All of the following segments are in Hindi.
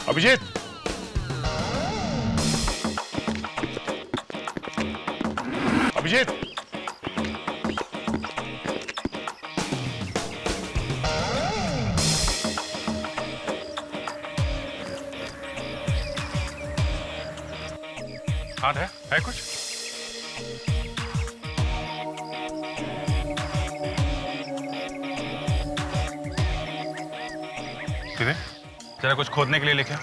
अभिजीत, अभिजीत, हाथ है कुछ? किधर? जरा कुछ खोदने के लिए लेके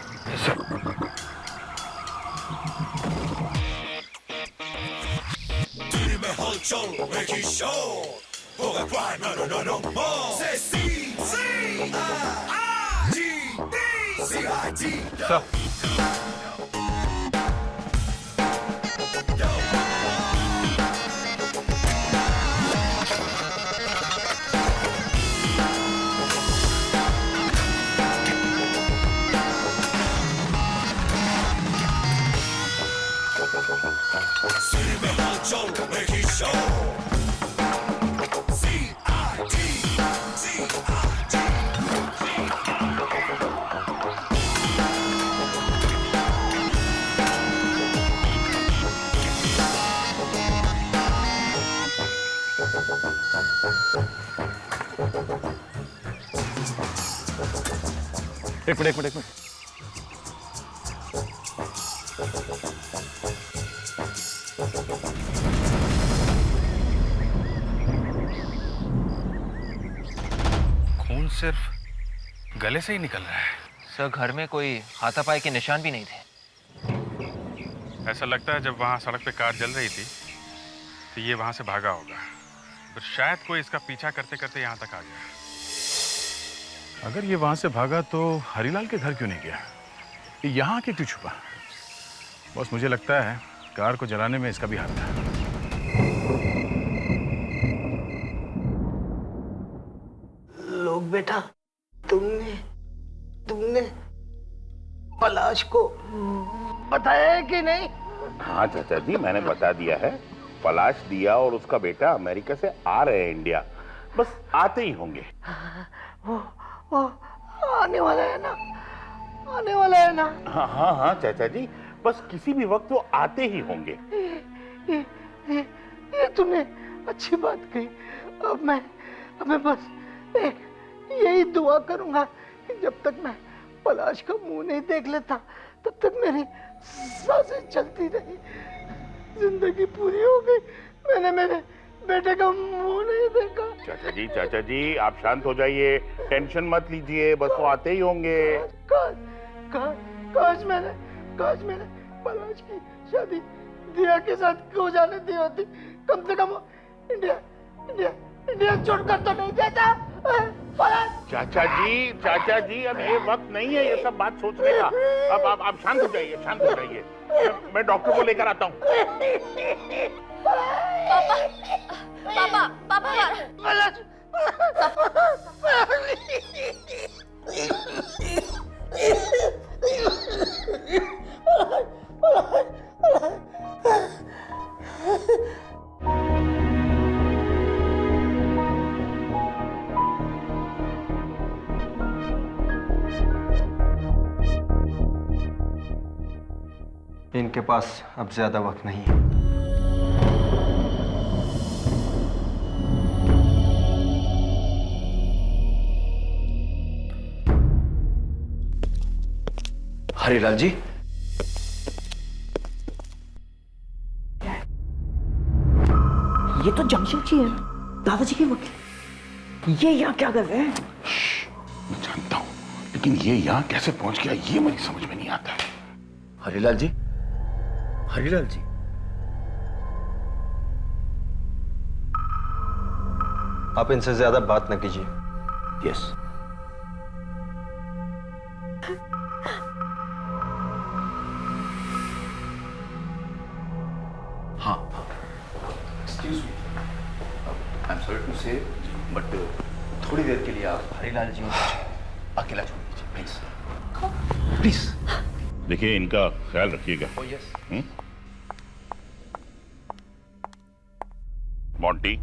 एक मिनट। खून सिर्फ गले से ही निकल रहा है। सर, घर में कोई हाथापाई के निशान भी नहीं थे। ऐसा लगता है जब वहां सड़क पे कार जल रही थी तो ये वहां से भागा होगा। तो शायद कोई इसका पीछा करते करते यहाँ तक आ गया। अगर ये वहां से भागा तो हरीलाल के घर क्यों नहीं गया? ये यहाँ के क्यों छुपा? बस मुझे लगता है कार को जलाने में इसका भी हाथ था। लोग बेटा, तुमने पलाश को बताया है कि नहीं? हाँ चाचा जी, मैंने बता दिया है। पलाश दिया और उसका बेटा अमेरिका से आ रहे हैं इंडिया। बस आते ही होंगे। वो आने वाला है ना? हाँ चाचा जी, बस किसी भी वक्त वो आते ही होंगे। ये तुमने अच्छी बात कही। अब मैं बस यही दुआ करूंगा कि जब तक मैं पलाश का मुंह नहीं देख लेता तब तक मेरी सांसें चलती रही। जिंदगी पूरी हो गई, मैंने मेरे बेटे का मुंह नहीं देखा। चाचा जी आप शांत हो जाइए, टेंशन मत लीजिए, बस वो आते ही होंगे। काश मैंने पलाश की शादी दिया के साथ हो जाने दी होती। कम से कम इंडिया छोड़कर तो नहीं जाता। चाचा जी अब ये वक्त नहीं है ये सब बात सोचने का। अब आप शांत हो जाइए। मैं डॉक्टर को लेकर आता हूँ। पापा इनके पास अब ज्यादा वक्त नहीं है। हरीलाल जी, ये तो जमशेद जी है, दादाजी के वकील। ये यहाँ क्या कर रहे हैं? मैं जानता हूँ, लेकिन ये यहाँ कैसे पहुंच गया ये मुझे समझ में नहीं आता है। हरीलाल जी, आप इनसे ज्यादा बात न कीजिए। यस। हाँ, excuse me, I am sorry to say, but थोड़ी देर के लिए आप हरीलाल जी अकेला छोड़ दीजिए प्लीज। देखिए, इनका ख्याल रखिएगा। यस। मॉन्टी,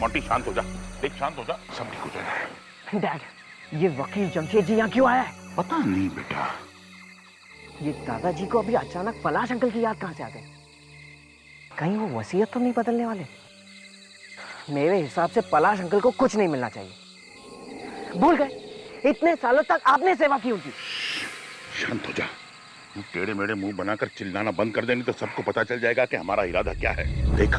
मोंटी शांत हो जा, देख शांत हो जा, सब ठीक हो जाएगा। डैड, ये वकील जमशेद जी यहाँ क्यों आया है? पता नहीं बेटा। ये दादाजी को अभी अचानक पलाश अंकल की याद कहाँ से आ गई? कहीं वो वसीयत तो नहीं बदलने वाले? मेरे हिसाब से पलाश अंकल को कुछ नहीं मिलना चाहिए। भूल गए, इतने सालों तक आपने सेवा की उनकी। शांत हो जा, तू टेढ़े मेढ़े मुंह बनाकर चिल्लाना बंद कर देनी तो सबको पता चल जाएगा कि हमारा इरादा क्या है। देख,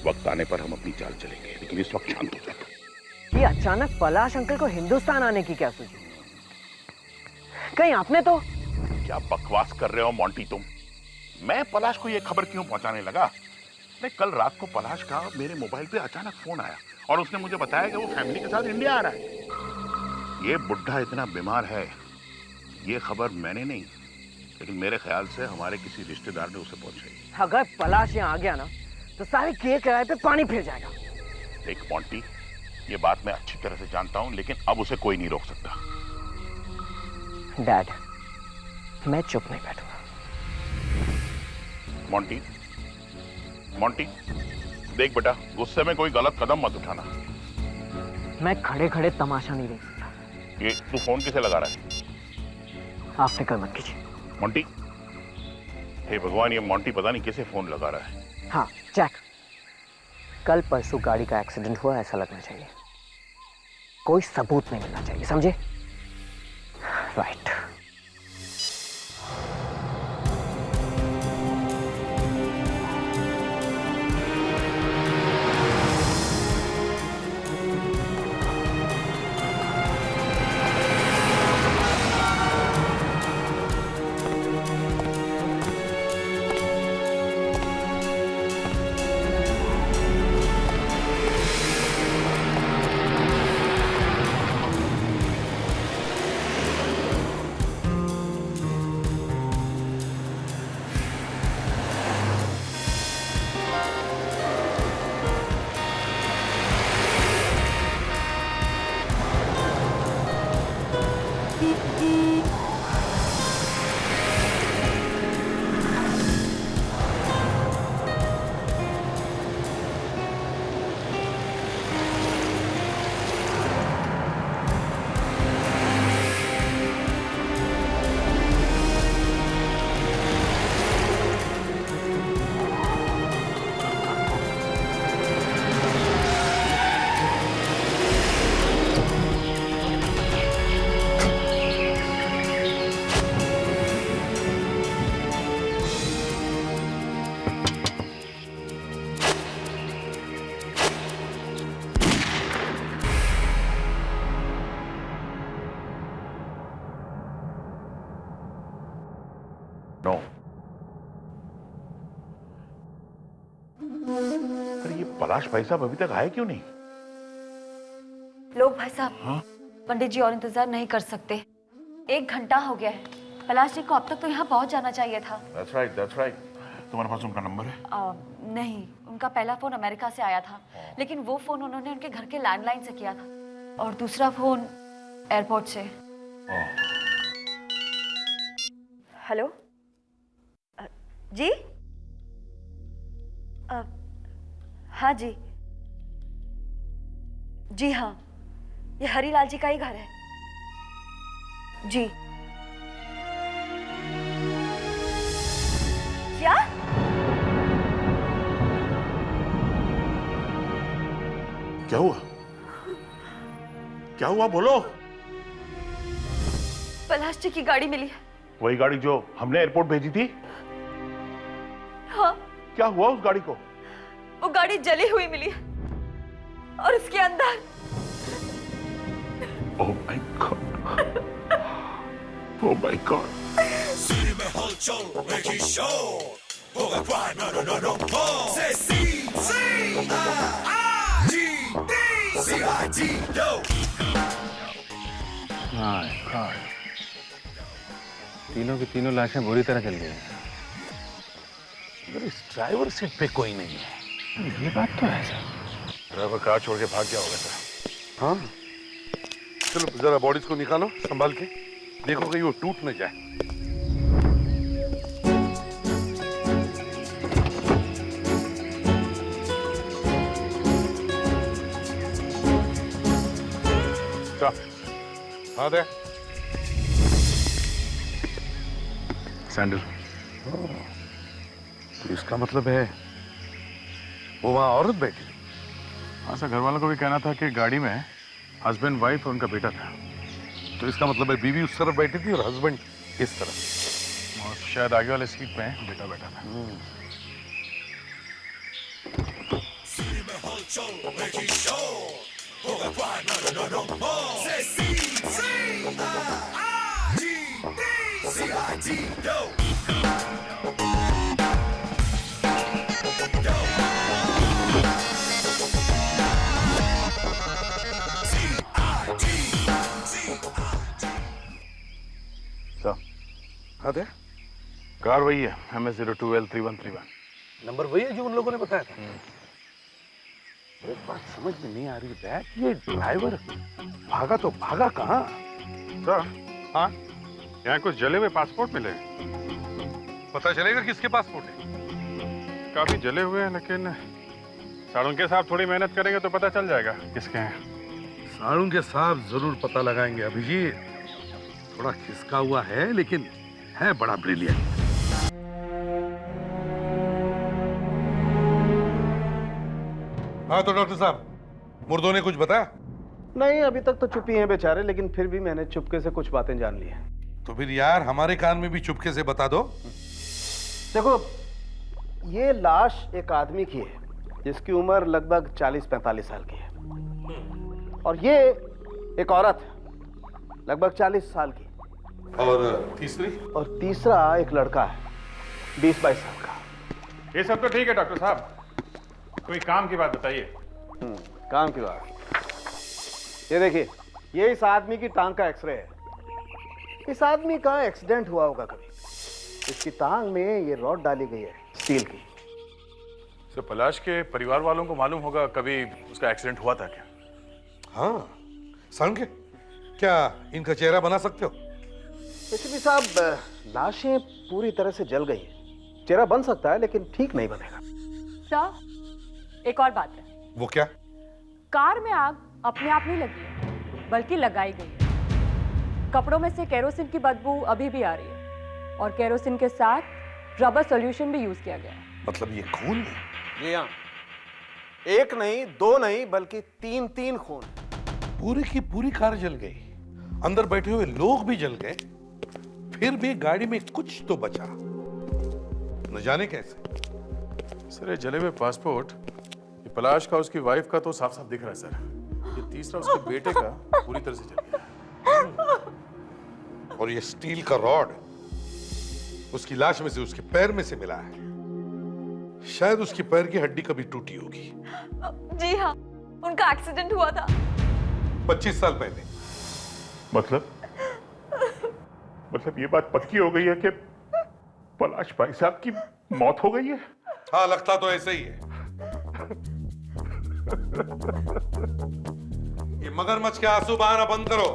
वक्त आने पर हम अपनी चाल चलेंगे, लेकिन इस वक्त शांत हो जा तू। ये अचानक पलाश अंकल को हिंदुस्तान आने की क्या सूझी? कहीं आपने तो? क्या बकवास कर रहे हो मोंटी तुम? मैं पलाश को ये खबर क्यों पहुंचाने लगा? नहीं, कल रात को पलाश का मेरे मोबाइल पे अचानक फोन आया और उसने मुझे बताया कि वो फैमिली के साथ इंडिया आ रहा है। ये बुढ़ा इतना बीमार है, ये खबर मैंने नहीं, लेकिन मेरे ख्याल से हमारे किसी रिश्तेदार ने उसे पहुंचाई। अगर पलाश यहाँ आ गया ना तो सारे किए किराए पे पानी फिर जाएगा। देख मोंटी, ये बात मैं अच्छी तरह से जानता हूं, लेकिन अब उसे कोई नहीं रोक सकता। डैड, मैं चुप नहीं बैठूंगा। मोंटी, मोंटी, देख बेटा, गुस्से में कोई गलत कदम मत उठाना। मैं खड़े खड़े तमाशा नहीं देख सकता। ये तू फोन किसे लगा रहा है? आप फिक्र मत कीजिए। मोंटी, हे भगवान, ये मोंटी पता नहीं किसे फोन लगा रहा है। हाँ जैक, कल परसों गाड़ी का एक्सीडेंट हुआ ऐसा लगना चाहिए। कोई सबूत नहीं मिलना चाहिए, समझे? राइट। नो, अरे ये पलाश भाई साहब अभी तक आए क्यों नहीं? लोग भाई साहब, हाँ? पंडित जी और इंतजार नहीं कर सकते। 1 घंटा हो गया है। पलाश जी को अब तक तो यहाँ पहुँच जाना चाहिए था। That's right, that's right. तुम्हारे पास उनका नंबर है? नहीं, उनका पहला फोन अमेरिका से आया था, लेकिन वो फोन उन्होंने उनके घर के लैंडलाइन से किया था और दूसरा फोन एयरपोर्ट से। हेलो जी? हाँ जी, जी हाँ, ये हरीलाल जी का ही घर है जी। क्या? क्या हुआ? क्या हुआ बोलो? पलाश जी की गाड़ी मिली है। वही गाड़ी जो हमने एयरपोर्ट भेजी थी? हाँ। क्या हुआ उस गाड़ी को? वो गाड़ी जली हुई मिली है और उसके अंदर। Oh my God, oh my God. तीनों की तीनों लाशें बुरी तरह जल गई हैं। मगर इस ड्राइवर सीट पे कोई नहीं है। ये बात तो है सर। ड्राइवर कार छोड़ के भाग गया होगा सर। हाँ, चलो जरा बॉडीज को निकालो संभाल के, देखो कहीं वो टूट न जाए। हाँ दे सैंडल। तो इसका मतलब है वो वहां औरत बैठी थी। हाँ सर, घर वालों को भी कहना था कि गाड़ी में हस्बैंड वाइफ और उनका बेटा था। तो इसका मतलब है बीवी उस तरफ बैठी थी और हस्बैंड इस तरफ। और शायद आगे वाले सीट पे बेटा बैठा था। सर, हाँ दे कार वही है, MS02L3131। नंबर वही है जो उन लोगों ने बताया था। एक बात समझ में नहीं आ रही है, ये ड्राइवर भागा तो भागा कहाँ? सर, हाँ यहाँ कुछ जले हुए पासपोर्ट मिले। पता चलेगा किसके पासपोर्ट है। काफी जले हुए हैं, लेकिन साळुंके साहब थोड़ी मेहनत करेंगे तो पता चल जाएगा किसके हैं। साळुंके साहब जरूर पता लगाएंगे। अभिजीत थोड़ा खिसका हुआ है लेकिन है बड़ा ब्रिलियंट। हाँ तो डॉक्टर साहब, मुर्दों ने कुछ बताया? नहीं, अभी तक तो चुप ही हैं बेचारे, लेकिन फिर भी मैंने चुपके से कुछ बातें जान ली हैं। तो फिर यार हमारे कान में भी चुपके से बता दो। देखो, ये लाश एक आदमी की है जिसकी उम्र लगभग 40-45 साल की है, और ये एक औरत है लगभग 40 साल की, और तीसरी? और तीसरा एक लड़का है 20-22 साल का। ये सब तो ठीक है डॉक्टर साहब, कोई काम की बात बताइए। काम की बात। ये देखिए, ये इस आदमी की टांग का एक्सरे है। इस आदमी का एक्सीडेंट हुआ होगा कभी। इसकी टांग में ये रॉड डाली गई है स्टील की। सर, पलाश के परिवार वालों को मालूम होगा कभी उसका एक्सीडेंट हुआ था क्या? हाँ साळुंके, क्या इनका चेहरा बना सकते हो? एसीपी साहब, लाशें पूरी तरह से जल गई हैं। चेहरा बन सकता है लेकिन ठीक नहीं बनेगा। सर, एक और बात है। वो क्या? कार में आग अपने आप नहीं लगी है, बल्कि लगाई गई है। कपड़ों में से केरोसिन की बदबू अभी भी आ रही है, और केरोसिन के साथ रबर सॉल्यूशन भी यूज किया गया है। मतलब ये खून है? जी हाँ, एक नहीं, दो नहीं, बल्कि 3 खून। पूरी की पूरी कार जल गई, अंदर बैठे हुए लोग भी जल गए, फिर भी गाड़ी में कुछ तो बचा, न जाने कैसे। सर, ये जले हुए पासपोर्ट, ये पलाश का, उसकी वाइफ का तो साफ साफ दिख रहा है सर। ये तीसरा उसके बेटे का पूरी तरह से जल गया। और ये स्टील का रॉड उसकी लाश में से, उसके पैर में से मिला है। शायद उसकी पैर की हड्डी कभी टूटी होगी। जी हाँ, उनका एक्सीडेंट हुआ था 25 साल पहले। मतलब ये बात पक्की हो गई है कि पलाश भाई साहब की मौत हो गई है? हाँ, लगता तो ऐसा ही है। ये मगरमच्छ के आंसू बहाना बंद करो।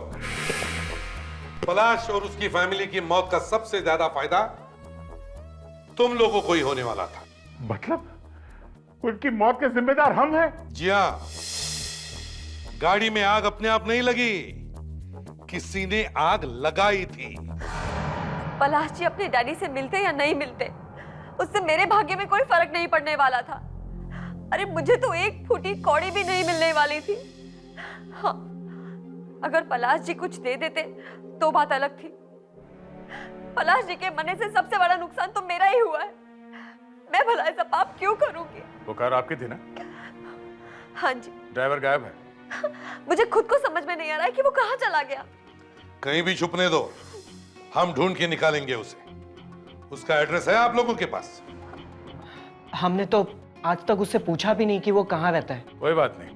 पलाश और उसकी फैमिली की मौत का सबसे ज्यादा फायदा तुम लोगों को ही होने वाला था। मतलब उनकी मौत के जिम्मेदार हम हैं? जी हाँ, गाड़ी में आग अपने आप नहीं लगी, किसी ने आग लगाई थी। पलाश जी अपने डैडी से मिलते या नहीं मिलते, उससे मेरे भाग्य में कोई फर्क नहीं पड़ने वाला था। अरे मुझे तो एक फूटी कौड़ी भी नहीं मिलने वाली थी। हाँ, अगर पलाश जी कुछ दे देते तो बात अलग थी। पलाश जी के मरने से सबसे बड़ा नुकसान तो मेरा ही हुआ है। मैं भला ऐसा पाप क्यों करूंगी? वो कार आपकी थी ना? हाँ जी। ड्राइवर गायब है। मुझे खुद को समझ में नहीं आ रहा है कि वो कहाँ चला गया। कहीं भी छुपने दो, हम ढूंढ के निकालेंगे उसे। उसका एड्रेस है आप लोगों के पास? हमने तो आज तक उससे पूछा भी नहीं कि वो कहाँ रहता है। कोई बात नहीं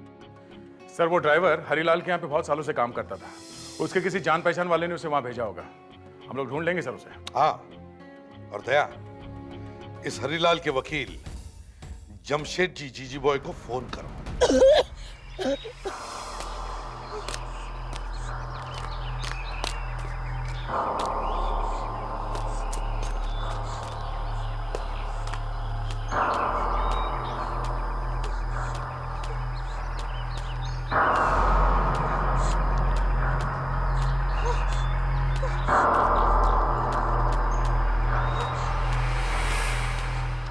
सर, वो ड्राइवर हरीलाल के यहाँ पे बहुत सालों से काम करता था। उसके किसी जान पहचान वाले ने उसे वहां भेजा होगा। हम लोग ढूंढ लेंगे सर उसे। हाँ, और दया, इस हरीलाल के वकील जमशेद जीजी बॉय को फोन करो।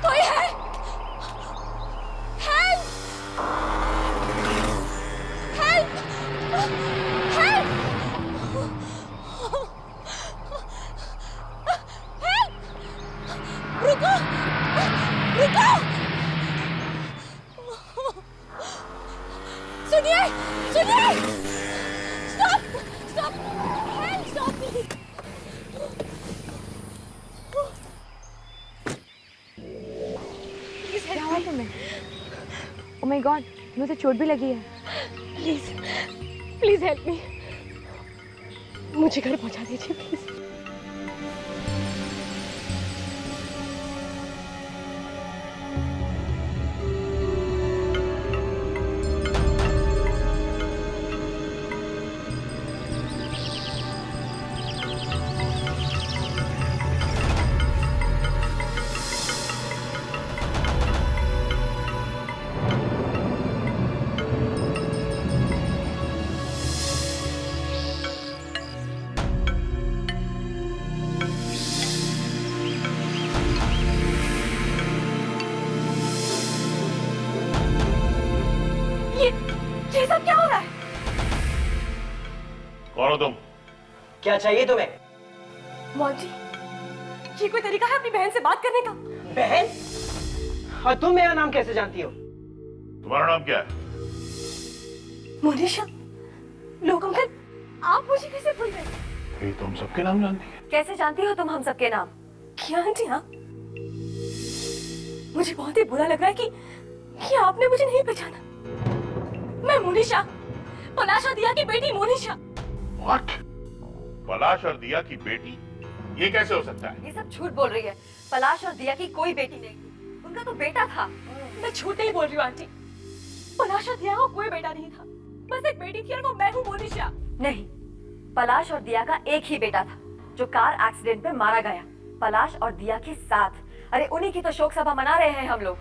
कोई है? Help! Help! Help! Help! रुको! रुको! सुनिए! सुनिए! Stop! Stop! Help! Stop! please. क्या हुआ तुम्हें? ओह माय गॉड, तुम्हें तो चोट भी लगी है। प्लीज प्लीज हेल्प मी, मुझे घर पहुंचा दीजिए प्लीज। ये सब क्या हो रहा है? कौन हो तुम? क्या चाहिए तुम्हें? मौजी, ये कोई तरीका है अपनी बहन से बात करने का? बहन? और तुम मेरा नाम कैसे जानती हो? तुम्हारा नाम क्या है? मोनिशा। लोग अंकल, आप मुझे कैसे भूल गए? ये तो हम सबके नाम जानती है। कैसे जानती हो तुम हम सबके नाम? क्या आंटी आप? मुझे बहुत ही बुरा लग रहा है कि आपने मुझे नहीं पहचाना। मैं मोनिशा, पलाश और दिया की बेटी मोनिशा। What? पलाश और दिया की बेटी? ये कैसे हो सकता है? ये सब झूठ बोल रही है। पलाश और दिया की कोई बेटी नहीं, उनका तो बेटा था। मैं झूठ नहीं बोल रही हूँ आंटी। पलाश और दिया को कोई बेटा नहीं था, बस एक बेटी थी और वो मैं हूँ मोनिशा। नहीं, पलाश और दिया का एक ही बेटा था जो कार एक्सीडेंट में मारा गया, पलाश और दिया के साथ। अरे उन्हीं की तो शोक सभा मना रहे हैं हम लोग।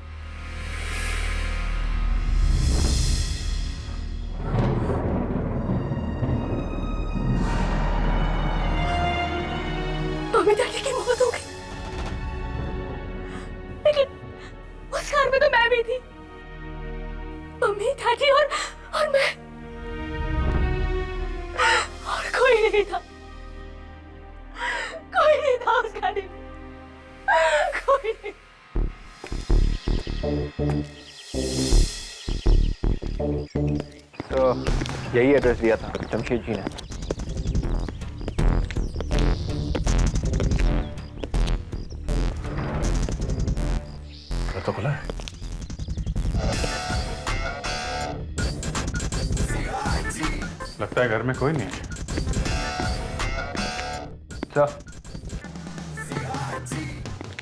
मम्मी डैडी की मौत हो गई, लेकिन उस कार में तो मैं भी थी। मम्मी डैडी और मैं, और कोई नहीं था। कोई नहीं था उस गाड़ी में, कोई नहीं। तो यही एड्रेस दिया था जमशेद जी ने। तो खुला है। लगता है घर में कोई नहीं है। सर,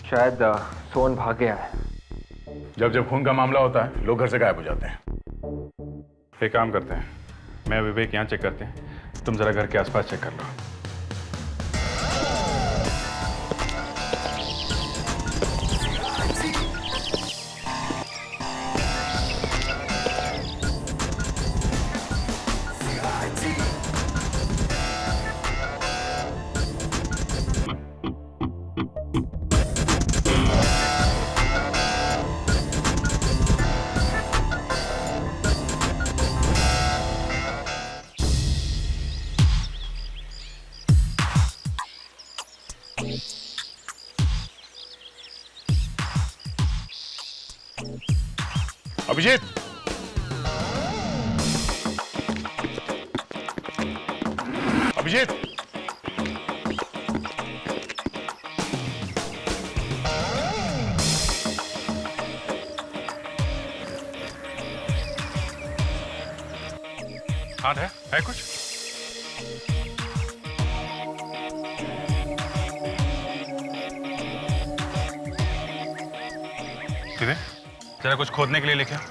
शायद सोन भाग गया है। जब खून का मामला होता है लोग घर से गायब हो जाते हैं। एक काम करते हैं, मैं विवेक यहाँ चेक करते हैं, तुम जरा घर के आसपास चेक कर लो। अभिजीत, अभिजीत, हाँ है कुछ? किधर? जरा कुछ खोदने के लिए लेके आओ।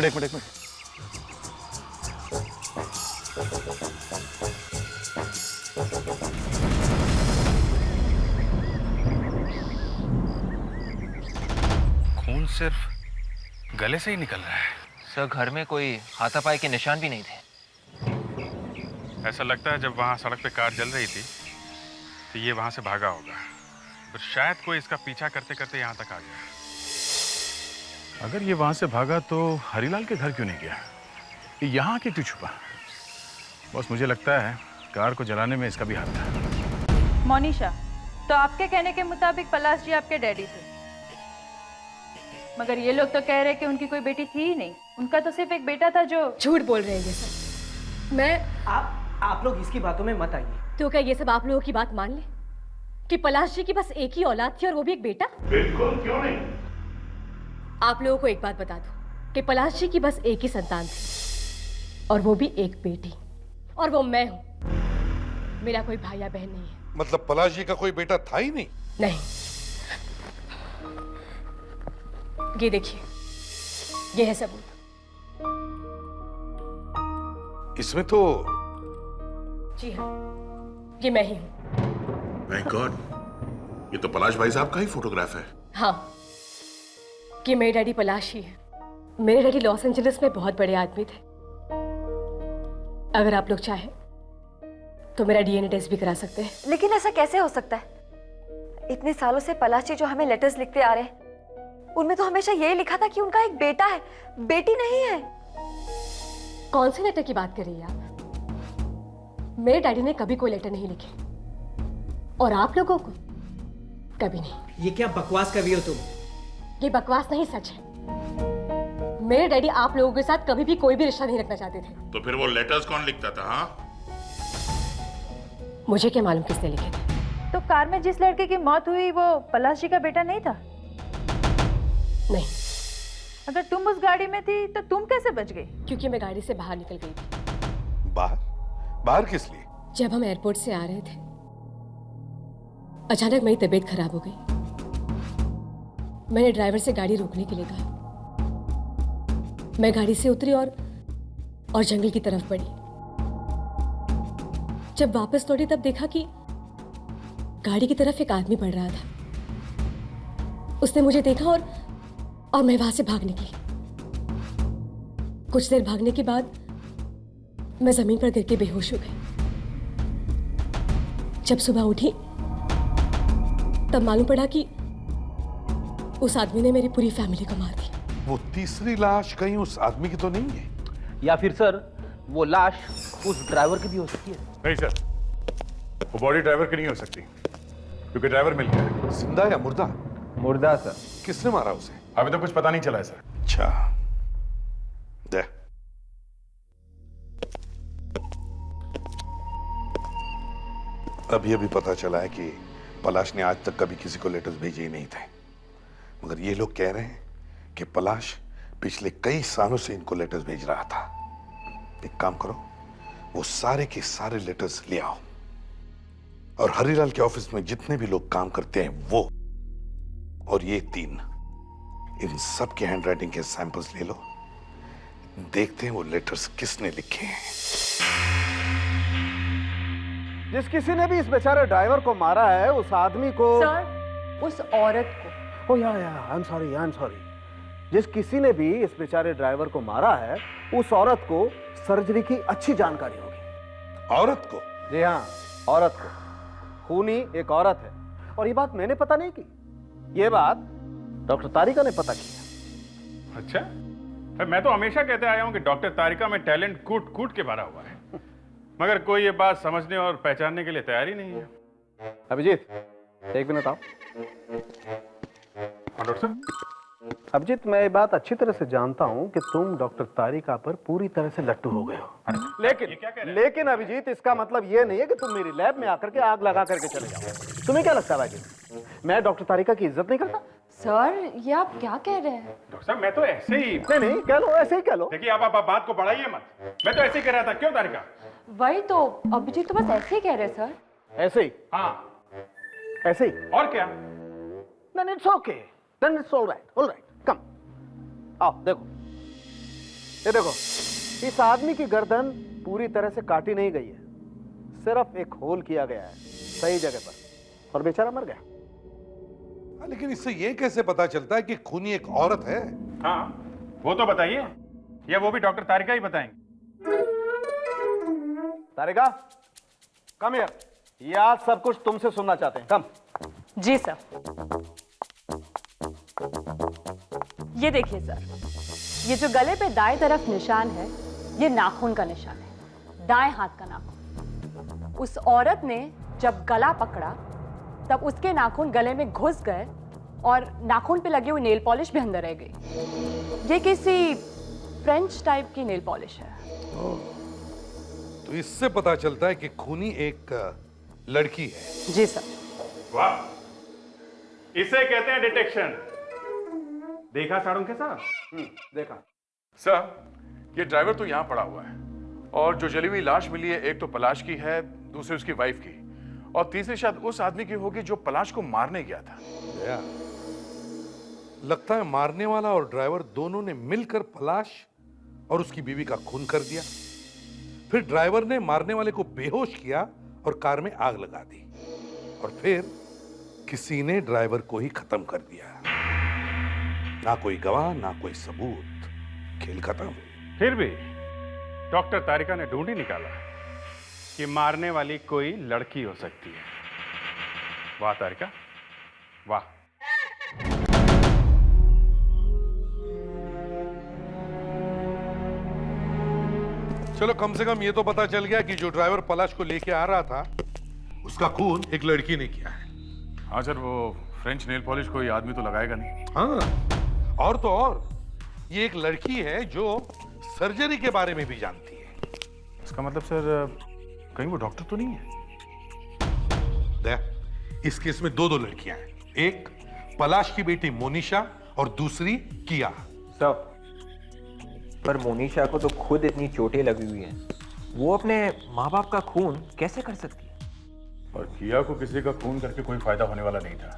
एक मिनट। खून सिर्फ गले से ही निकल रहा है। सर घर में कोई हाथापाई के निशान भी नहीं थे। ऐसा लगता है जब वहां सड़क पे कार जल रही थी तो ये वहां से भागा होगा, फिर शायद कोई इसका पीछा करते करते यहाँ तक आ गया। अगर ये वहां से भागा तो हरीलाल के घर क्यों नहीं गया? ये यहाँ के क्यों छुपा? बस मुझे लगता है कार को जलाने में इसका भी हाथ था। मोनिशा, तो आपके कहने के मुताबिक पलाश जी आपके डैडी थे, मगर ये लोग तो कह रहे कि उनकी कोई बेटी थी ही नहीं। उनका तो सिर्फ एक बेटा था जो... झूठ बोल रहे हैं ये सब। मैं आप लोग इसकी बातों में मत आइए। तो क्या ये सब आप लोगों की बात मान ले कि पलाश जी की बस एक ही औलाद थी और वो भी एक बेटा? बिल्कुल, क्यों नहीं? आप लोगों को एक बात बता दूं कि पलाश जी की बस एक ही संतान थी और वो भी एक बेटी, और वो मैं हूं। मेरा कोई भाई या बहन नहीं है। मतलब पलाश जी का कोई बेटा था ही नहीं? नहीं। ये देखिए, ये है सबूत। इसमें तो... जी हाँ, ये मैं ही हूं। माय गॉड, ये तो पलाश भाई साहब का ही फोटोग्राफ है। हाँ, ये मेरे डैडी पलाश ही है। मेरे डैडी लॉस एंजलिस में बहुत बड़े आदमी थे। अगर आप लोग चाहें तो मेरा डीएनए टेस्ट भी करा सकते हैं। लेकिन ऐसा कैसे हो सकता है? इतने सालों से पलाश जी जो हमें लेटर्स लिखते आ रहे हैं, उनमें तो हमेशा यही लिखा था कि उनका एक बेटा है, बेटी नहीं है। कौन से लेटर की बात कर रही हैं आप? मेरे डैडी ने कभी कोई लेटर नहीं लिखे, और आप लोगों को कभी नहीं। ये क्या बकवास कर रही हो तुम? ये बकवास नहीं, सच है। मेरे डैडी आप लोगों के साथ कभी भी कोई भी रिश्ता नहीं रखना चाहते थे। तो फिर वो लेटर्स कौन लिखता था? हाँ, मुझे क्या मालूम किसने लिखे थे। तो कार में जिस लड़के की मौत हुई वो पलाश जी का बेटा नहीं था? नहीं। अगर तुम उस गाड़ी में थी तो तुम कैसे बच गई? क्योंकि मैं गाड़ी से बाहर निकल गई थी। बाहर किस लिए? जब हम एयरपोर्ट से आ रहे थे, अचानक मेरी तबीयत खराब हो गई। मैंने ड्राइवर से गाड़ी रोकने के लिए कहा। मैं गाड़ी से उतरी और जंगल की तरफ बढ़ी। जब वापस लौटी तब देखा कि गाड़ी की तरफ एक आदमी बढ़ रहा था। उसने मुझे देखा और मैं वहां से भाग निकली। कुछ देर भागने के बाद मैं जमीन पर गिर के बेहोश हो गई। जब सुबह उठी तब मालूम पड़ा कि उस आदमी ने मेरी पूरी फैमिली को मार दिया। वो तीसरी लाश कहीं उस आदमी की तो नहीं है? या फिर सर वो लाश उस ड्राइवर की भी हो सकती है। नहीं सर, वो बॉडी ड्राइवर की नहीं हो सकती, क्योंकि ड्राइवर मिल गया है। जिंदा या मुर्दा? मुर्दा सर। किसने मारा उसे? अभी तो कुछ पता नहीं चला है सर। अच्छा, दे। अभी पता चला है कि पलाश ने आज तक कभी किसी को लेटर्स भेजे ही नहीं थे, मगर ये लोग कह रहे हैं कि पलाश पिछले कई सालों से इनको लेटर्स भेज रहा था। एक काम करो, वो सारे के सारे लेटर्स ले आओ और हरीलाल के ऑफिस में जितने भी लोग काम करते हैं वो और ये तीन, इन सब के हैंडराइटिंग के सैंपल्स ले लो। देखते हैं वो लेटर्स किसने लिखे हैं। जिस किसी ने भी इस बेचारे ड्राइवर को मारा है, उस आदमी को... सर, उस औरत को। ओ या आई एम सॉरी। जिस किसी ने भी इस बेचारे ड्राइवर को मारा है, उस औरत को सर्जरी की अच्छी जानकारी होगी। औरत को? जी हाँ, औरत को। खूनी एक औरत है, और ये बात मैंने पता नहीं की, ये बात डॉक्टर तारिका ने पता किया। अच्छा, मैं तो हमेशा कहते आया हूं कि डॉक्टर तारिका में टैलेंट कूट कूट के भरा हुआ है, मगर कोई ये बात समझने और पहचानने के लिए तैयार ही नहीं है। अभिजीत, एक मिनट आओ। हाँ डॉक्टर साहब। अभिजीत, मैं ये बात अच्छी तरह से जानता हूँ कि तुम डॉक्टर तारिका पर पूरी तरह से लट्टू हो गए हो, लेकिन अभिजीत, इसका मतलब ये नहीं है कि तुम मेरी लैब में आकर के आग लगा करके चले जाओ। तुम्हें क्या लगता है भाई, मैं डॉक्टर तारिका की इज्जत नहीं करता? सर, ये आप क्या कह रहे हैं? डॉक्टर साहब मैं तो ऐसे ही नहीं कह लो, ऐसे ही कह लो। देखिए आप बात को बढ़ाइए मत, मैं तो ऐसे ही कह रहा था। क्यों तारिका? वही तो, अभिजीत तो बस ऐसे ही कह रहे हैं सर। ऐसे ही? हाँ ऐसे ही। और क्या? Then it's okay. Then it's all right. All right. Come. आओ देखो, ये देखो, इस आदमी की गर्दन पूरी तरह से काटी नहीं गई है, सिर्फ एक होल किया गया है सही जगह पर, और बेचारा मर गया। लेकिन इससे ये कैसे पता चलता है कि खूनी एक औरत है? हाँ वो तो बताइए, या वो भी डॉक्टर तारिका ही बताएंगे। तारिका, कम हियर, ये आज सब कुछ तुमसे सुनना चाहते हैं। कम। जी सर। ये देखिए सर, ये जो गले पे दाएं तरफ निशान है, ये नाखून का निशान है, दाएं हाथ का नाखून। उस औरत ने जब गला पकड़ा तब उसके नाखून गले में घुस गए और नाखून पे लगे हुए नेल पॉलिश भी अंदर रह गई। ये किसी फ्रेंच टाइप की नेल पॉलिश है। तो इससे पता चलता है कि खूनी एक लड़की है। जी सर। वाह, इसे कहते हैं डिटेक्शन। देखा साड़ुंके साहब? देखा सर, ये ड्राइवर तो यहाँ पड़ा हुआ है, और जो जली हुई लाश मिली है, एक तो पलाश की है, दूसरी उसकी वाइफ की, और तीसरी शायद उस आदमी की होगी जो पलाश को मारने गया था। लगता है मारने वाला और ड्राइवर दोनों ने मिलकर पलाश और उसकी बीवी का खून कर दिया। फिर ड्राइवर ने मारने वाले को बेहोश किया और कार में आग लगा दी, और फिर किसी ने ड्राइवर को ही खत्म कर दिया। ना कोई गवाह, ना कोई सबूत, खेल खत्म। फिर भी डॉक्टर तारिका ने ढूंढ ही निकाला कि मारने वाली कोई लड़की हो सकती है। वाह तारिका, वाह। चलो, कम से कम ये तो पता चल गया कि जो ड्राइवर पलाश को लेके आ रहा था, उसका खून एक लड़की ने किया है। हाँ सर, वो फ्रेंच नेल पॉलिश कोई आदमी तो लगाएगा नहीं। हाँ, और तो और ये एक लड़की है जो सर्जरी के बारे में भी जानती है। इसका मतलब सर कहीं वो डॉक्टर तो नहीं है? इस केस में दो लड़कियां हैं, एक पलाश की बेटी मोनिशा और दूसरी किया। सर, पर मोनिशा को तो खुद इतनी चोटें लगी हुई हैं, वो अपने माँ बाप का खून कैसे कर सकती है? और किया को किसी का खून करके कोई फायदा होने वाला नहीं था,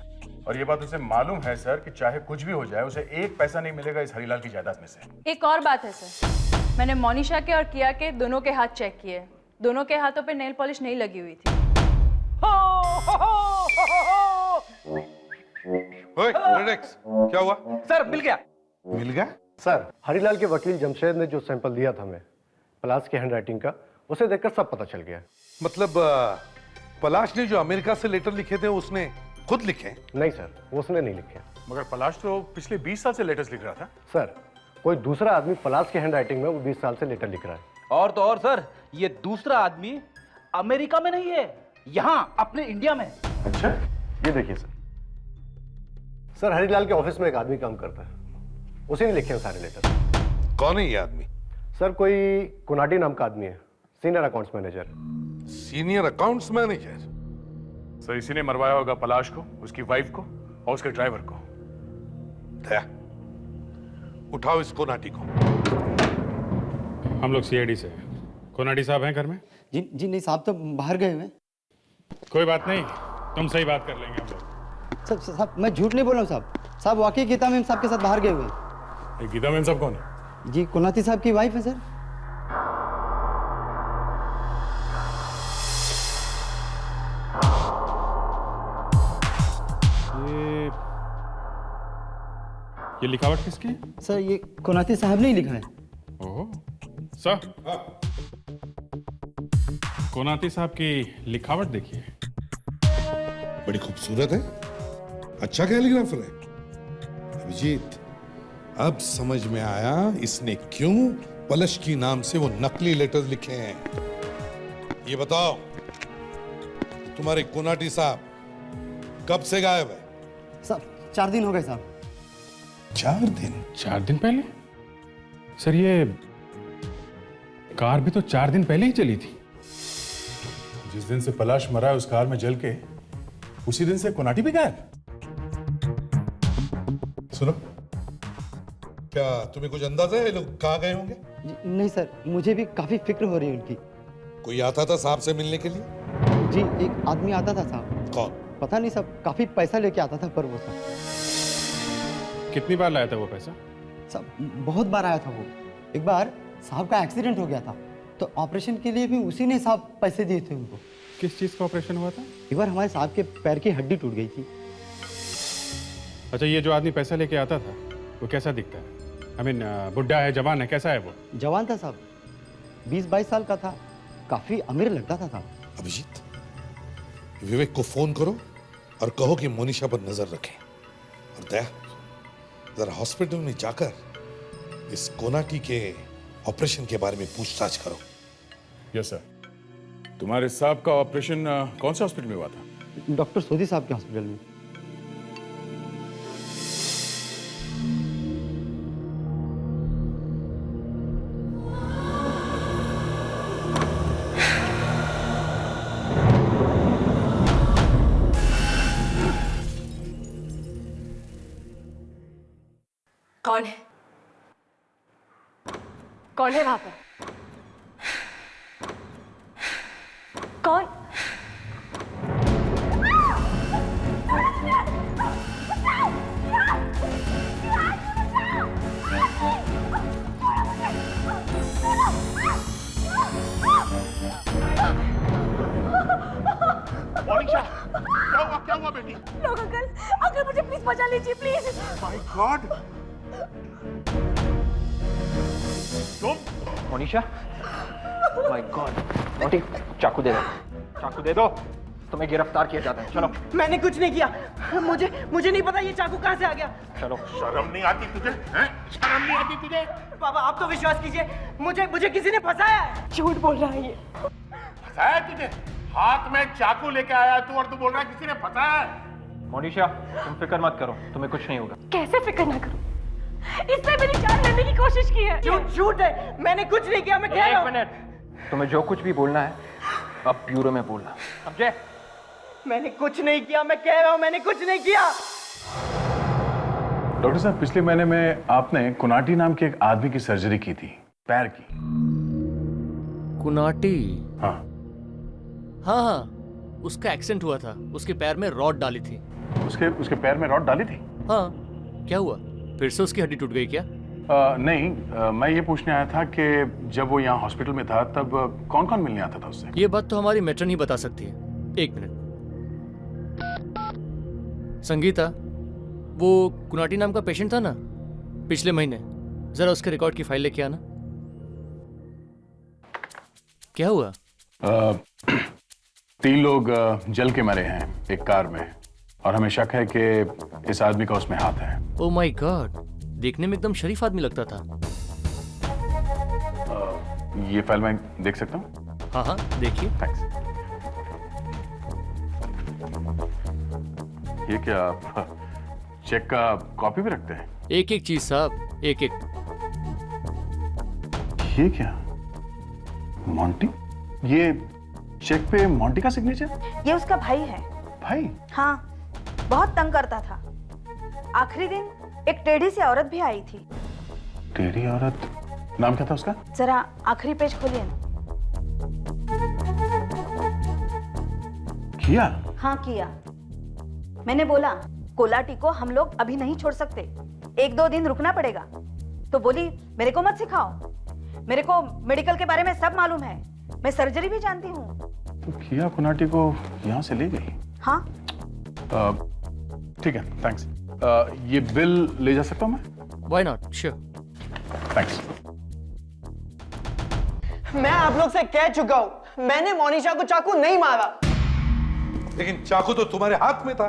और ये बात उसे मालूम है सर कि चाहे कुछ भी हो जाए, उसे एक पैसा नहीं मिलेगा इस हरीलाल की जायदाद में से। एक और बात है सर, मैंने मोनिशा के और किया के दोनों के हाथ चेक किए, दोनों के हाथों पे नेल पॉलिश नहीं लगी हुई थी। क्या हुआ? सर, मिल गया। मिल गया? सर, हरीलाल के वकील जमशेद ने जो सैंपल दिया था हमें पलाश की हैंडराइटिंग का, उसे देखकर सब पता चल गया। मतलब पलाश ने जो अमेरिका से लेटर लिखे थे उसने खुद लिखे? नहीं सर, उसने नहीं लिखे। मगर पलाश तो पिछले 20 साल से लेटर्स लिख रहा था। सर, कोई दूसरा आदमी पलाश की हैंडराइटिंग में वो 20 साल से लेटर लिख रहा है। और तो और सर, ये दूसरा आदमी अमेरिका में नहीं है, यहाँ अपने इंडिया में। अच्छा, ये देखिए सर, हरीलाल के ऑफिस में एक आदमी काम करता है, उसी ने लिखे हैं सारे लेटर। कौन है ये आदमी? सर, कोई कुनाटी नाम का आदमी है, senior accounts manager. Senior accounts manager? Sir, इसी ने मरवाया होगा पलाश को, उसकी वाइफ को और उसके ड्राइवर को। दया, उठाओ इस कोनाटी को। हम लोग सीआईडी से हैं। कोनाटी साहब हैं घर में? जी नहीं साहब, तो बाहर गए हुए। कोई बात नहीं, तुम सही बात कर लेंगे हम लोग। साहब, मैं झूठ नहीं बोल रहा हूँ साहब। साहब, वाकई गीता मैम साहब के साथ बाहर गए हुए हैं। गीता मैम साहब कौन है? जी, कोनाती साहब की वाइफ है सर। ये लिखावट किसकी है? सर, ये कोनाती साहब ने ही लिखा है। ओह, सर, कोनाती साहब की लिखावट देखिए। बड़ी खूबसूरत है, अच्छा कैलीग्राफर है। अभिजीत, अब समझ में आया इसने क्यों पलश की नाम से वो नकली लेटर्स लिखे हैं। ये बताओ, तुम्हारे कोनाटी साहब कब से गायब है? साहब, 4 दिन हो गए साहब। 4 दिन पहले? सर ये कार भी तो 4 दिन पहले ही चली थी। जिस दिन से पलाश मरा है उस कार में जल के, उसी दिन से कोनाटी भी गायब। सुनो, क्या तुम्हें कुछ अंदाजा है ये लोग कहाँ गए होंगे? नहीं सर, मुझे भी काफी फिक्र हो रही है उनकी। कोई आता था साहब से मिलने के लिए? जी, एक आदमी आता था साहब। कौन? पता नहीं साहब, काफी पैसा लेके आता था, पर वो साहब कितनी बार लाया था वो पैसा? साहब बहुत बार आया था वो। एक बार साहब का एक्सीडेंट हो गया था, तो ऑपरेशन के लिए भी उसी ने साहब पैसे दिए थे उनको। किस चीज का ऑपरेशन हुआ था? एक बार हमारे साहब के पैर की हड्डी टूट गई थी। अच्छा, ये जो आदमी पैसा लेके आता था वो कैसा दिखता है? I mean, बुढ़ा है, जवान है, कैसा है वो? जवान था साहब, 20-22 साल का था, काफी अमीर लगता था साहब। अभिजीत, विवेक को फोन करो और कहो कि मोनिशा पर नजर रखें। और दया, जरा हॉस्पिटल में जाकर इस कोनाटी के ऑपरेशन के बारे में पूछताछ करो। Yes sir. तुम्हारे साहब का ऑपरेशन कौन से हॉस्पिटल में हुआ था? डॉक्टर सोधी साहब के हॉस्पिटल में। कौन है? कौन है वहां पर? कौन? मोनिशा, क्या हुआ बेटी? लोग अंकल मुझे प्लीज बचा लीजिए, प्लीज। My god. तुम? Monisha, my god. मोटी, चाकू दे दो, चाकू दे दो। तुम्हें गिरफ्तार किया जाता है, चलो। मैंने कुछ नहीं किया, मुझे नहीं पता ये चाकू कहाँ से आ गया। चलो। शर्म नहीं आती तुझे? हैं? शर्म नहीं आती तुझे? बाबा आप तो विश्वास कीजिए, मुझे किसी ने फंसाया है। झूठ बोल रहा है ये। फंसाया तुझे? हाथ में चाकू लेके आया तू और तू बोल रहा है किसी ने फंसाया है? मोनिशा, तुम फिक्र मत करो, तुम्हें कुछ नहीं होगा। कैसे फिक्र ना करूं? इसने मेरी जान लेने की कोशिश की है। झूठ है, मैंने कुछ नहीं किया। मैं कह रहा हूं। 1 मिनट, तुम्हें जो कुछ भी बोलना है अब ब्यूरो में बोलना, समझे? मैंने कुछ नहीं किया, मैं कह रहा हूं, मैंने कुछ नहीं किया। डॉक्टर साहब, पिछले महीने में आपने कोनाटी नाम के एक आदमी की सर्जरी की थी, पैर की। कुनाटी? हाँ हाँ, उसका एक्सीडेंट हुआ था, उसके पैर में रॉड डाली थी। उसके पैर में रॉड डाली थी? हाँ, क्या हुआ? फिर से उसकी हड्डी टूट गई क्या? नहीं, मैं ये पूछने आया था कि जब वो यहाँ हॉस्पिटल में था तब कौन कौन मिलने आता था उससे? ये बात तो हमारी मैट्रन ही बता सकती है। 1 मिनट। संगीता, वो कुनाटी नाम का पेशेंट था ना पिछले महीने, जरा उसके रिकॉर्ड की फाइल लेके आना। क्या हुआ? 3 लोग जल के मरे हैं एक कार में, और हमें शक है कि इस आदमी का उसमें हाथ है। ओह माय गॉड, देखने में एकदम शरीफ आदमी लगता था। ये फाइल मैं देख सकता हूँ? हाँ हाँ, देखिए। थैंक्स। ये क्या आप चेक का कॉपी भी रखते हैं? एक एक चीज साहब, एक एक। ये क्या, मोंटी? ये चेक पे मोंटी का सिग्नेचर? ये उसका भाई है। भाई? हाँ, बहुत तंग करता था। आखिरी दिन एक टेढ़ी सी औरत भी आई थी। टेढ़ी औरत? नाम क्या था उसका? जरा आखिरी पेज खोलिए ना। किया? हाँ किया। मैंने बोला कोलाटी को हम लोग अभी नहीं छोड़ सकते, 1-2 दिन रुकना पड़ेगा। तो बोली मेरे को मत सिखाओ, मेरे को मेडिकल के बारे में सब मालूम है, मैं सर्जरी भी जानती हूँ। तो किया कुनाटी को यहाँ से ले गई? हाँ। ठीक है, थैंक्स। ये बिल ले जा सकता हूँ मैं? Why not? Sure. थैंक्स। मैं आप लोग से कह चुका हूँ, मैंने मोनिशा को चाकू नहीं मारा। लेकिन चाकू तो तुम्हारे हाथ में था।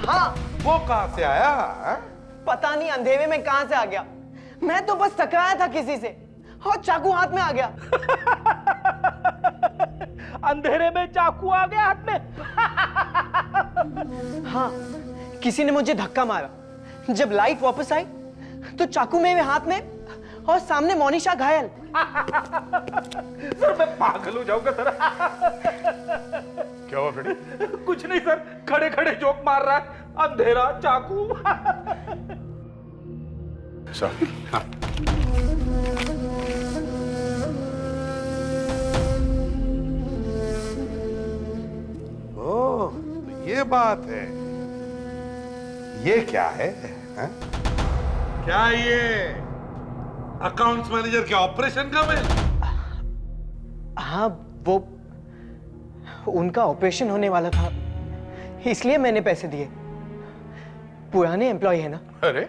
हाँ। वो कहां से आया है? पता नहीं अंधेरे में कहां से आ गया। मैं तो बस टकराया था किसी से और चाकू हाथ में आ गया। अंधेरे में चाकू आ गया हाथ में? हाँ, किसी ने मुझे धक्का मारा। जब लाइट वापस आई तो चाकू मेरे हाथ में और सामने मोनिशा घायल। सर मैं पागल हो जाऊंगा सर। क्या हुआ फ्रेडी? कुछ नहीं सर, खड़े खड़े जोक मार रहा है, अंधेरा चाकू। ओह, तो ये बात है। ये क्या है? हैं? क्या ये अकाउंट्स मैनेजर के ऑपरेशन का बिल? हाँ, वो उनका ऑपरेशन होने वाला था, इसलिए मैंने पैसे दिए। पुराने एम्प्लॉय है ना। अरे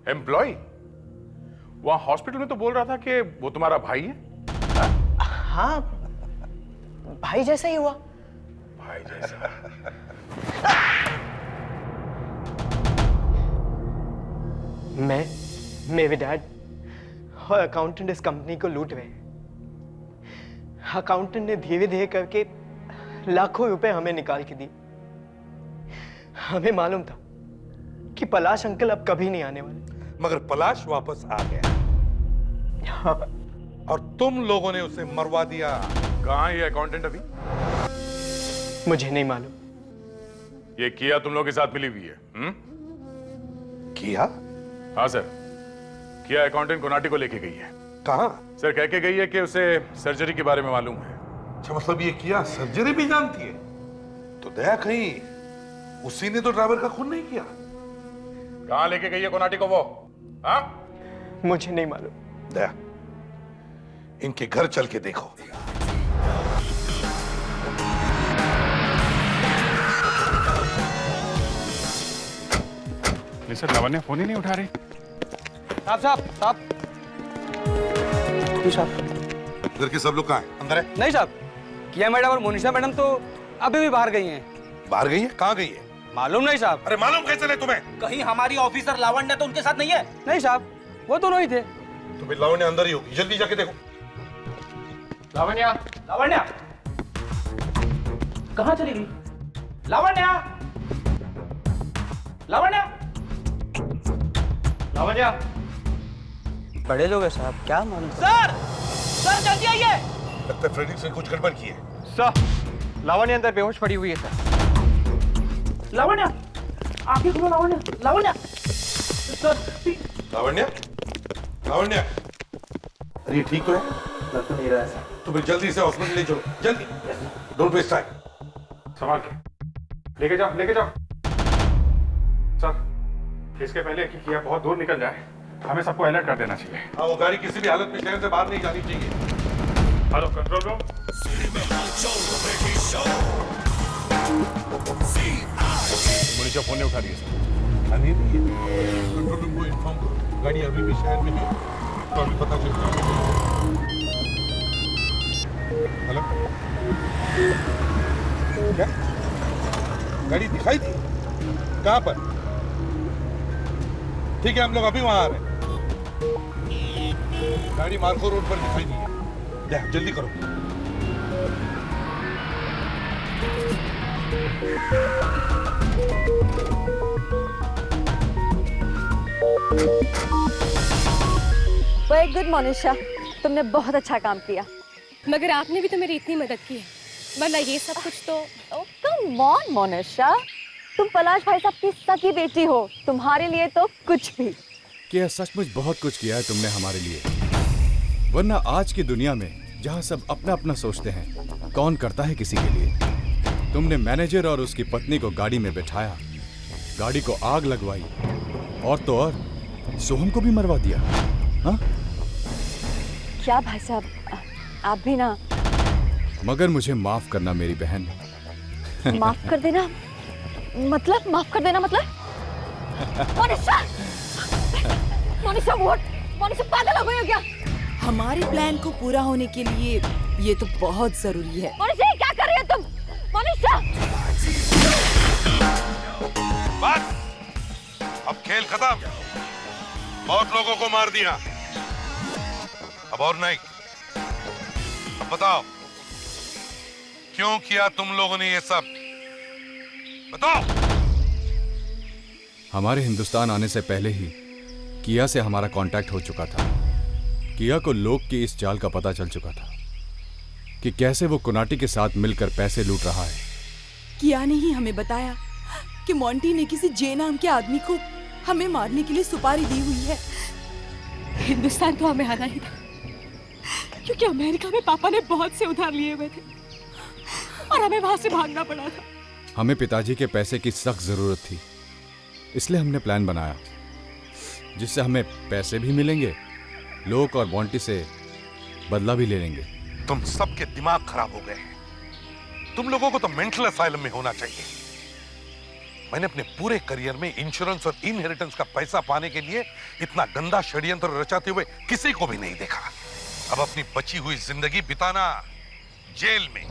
एम्प्लॉय? वहां हॉस्पिटल में तो बोल रहा था कि वो तुम्हारा भाई है। हाँ, भाई जैसा ही हुआ। भाई जैसा? मैं, मेरे डैड और अकाउंटेंट इस कंपनी को लूट रहे हैं। अकाउंटेंट ने धीरे धीरे करके लाखों रुपए हमें निकाल के दिए। हमें मालूम था कि पलाश अंकल अब कभी नहीं आने वाले, मगर पलाश वापस आ गया। हाँ। और तुम लोगों ने उसे मरवा दिया। कहां ये अकाउंटेंट अभी? मुझे नहीं मालूम। ये किया तुम लोगों के साथ मिली हुई है? किया? हाँ सर, किया अकाउंटेंट कोनाटी को लेके गई है। कहां? सर कह के गई है कि उसे सर्जरी के बारे में मालूम है। अच्छा, मतलब ये किया सर्जरी भी जानती है? तो दया कहीं उसी ने तो ड्राइवर का खून नहीं किया? कहां लेके गई है कोनाटी को वो? हाँ? मुझे नहीं मालूम। दया, इनके घर चल के देखो। सर लावण्य फोन ही नहीं उठा रही। साहब घर के सब लोग कहाँ हैं? अंदर है? नहीं साहब, किया मैडम और मोनिशा मैडम तो अभी भी बाहर गई हैं। बाहर गई है? कहाँ गई है? मालूम नहीं साहब। अरे मालूम कैसे नहीं तुम्हें? कहीं हमारी ऑफिसर लावण्य तो उनके साथ नहीं है? नहीं साहब, वो दोनों ही थे। तो फिर लावण्य अंदर ही होगी, जल्दी जाके देखो। लावण्य, लावण्य कहाँ चली गई? लावण्य, लावण्य, लावण्य। बड़े लोग हैं साहब, क्या मालूम। सर, सर जल्दी आइए। लगता है फ्रेडिक्स ने कुछ गड़बड़ की है। सर, लावण्य अंदर बेहोश पड़ी हुई है सर। लावण्य, आंखें खोलो लावण्य, लावण्य। सर, लावण्य, लावण्य, अरे ठीक तो है? लग तो नहीं रहा है सर। तो फिर जल्दी से हॉस्पिटल ले चलो, जल्दी। Don't waste time. संभाल के लेके जाओ, लेके जाओ। सर, इसके पहले कि किया बहुत दूर निकल जाए, हमें सबको अलर्ट कर देना चाहिए। हाँ, वो गाड़ी किसी भी हालत में शहर से बाहर नहीं जानी चाहिए। Hello control room. Monisha phone नहीं उठा रही है सर। कंट्रोल रूम को इन्फॉर्म करो, गाड़ी अभी भी शहर में है, तो अभी पता चल जाएगा। हेलो, क्या गाड़ी दिखाई दी? कहाँ पर? ठीक है, हम लोग अभी वहां आ रहे हैं। गाड़ी मार्को रोड पर दिखाई दी है। जल्दी करो। वेरी गुड मोनिशा, तुमने बहुत अच्छा काम किया। मगर आपने भी तो मेरी इतनी मदद की है, वरना ये सब कुछ तो। कम ऑन मोनिशा, तुम पलाश भाई साहब की सगी बेटी हो, तुम्हारे लिए तो कुछ भी। क्या सचमुच बहुत कुछ किया है तुमने हमारे लिए, वरना आज की दुनिया में जहाँ सब अपना अपना सोचते हैं, कौन करता है किसी के लिए। तुमने मैनेजर और उसकी पत्नी को गाड़ी में बैठाया, गाड़ी को आग लगवाई, और तो और सोहम को भी मरवा दिया। हाँ? क्या भाई साहब, आप भी ना। मगर मुझे माफ करना मेरी बहन। माफ कर देना मतलब? माफ कर देना मतलब? मोनिशा, मोनिशा व्हाट? मोनिशा पागल हो गई हो क्या? हमारे प्लान को पूरा होने के लिए ये तो बहुत जरूरी है। मोनिशा, क्या कर रही हो तुम? मोनिशा, बस, अब खेल खत्म। बहुत लोगों को मार दिया, अब और नहीं। अब बताओ, क्यों किया तुम लोगों ने ये सब? बताओ। हमारे हिंदुस्तान आने से पहले ही किया से हमारा कांटेक्ट हो चुका था। किया को लोग की इस चाल का पता चल चुका था कि कैसे वो कुनाटी के साथ मिलकर पैसे लूट रहा है। किया ने ही हमें बताया कि मोंटी ने किसी जे नाम के आदमी को हमें मारने के लिए सुपारी दी हुई है। हिंदुस्तान तो हमें आना ही था, क्योंकि अमेरिका में पापा ने बहुत से उधार लिए हुए थे और हमें वहां से भागना पड़ा था। हमें पिताजी के पैसे की सख्त जरूरत थी, इसलिए हमने प्लान बनाया जिससे हमें पैसे भी मिलेंगे, लोग और बॉन्टी से बदला भी ले लेंगे। तुम सबके दिमाग खराब हो गए हैं। तुम लोगों को तो मेंटल असाइलम में होना चाहिए। मैंने अपने पूरे करियर में इंश्योरेंस और इनहेरिटेंस का पैसा पाने के लिए इतना गंदा षड्यंत्र रचाते हुए किसी को भी नहीं देखा। अब अपनी बची हुई जिंदगी बिताना जेल में।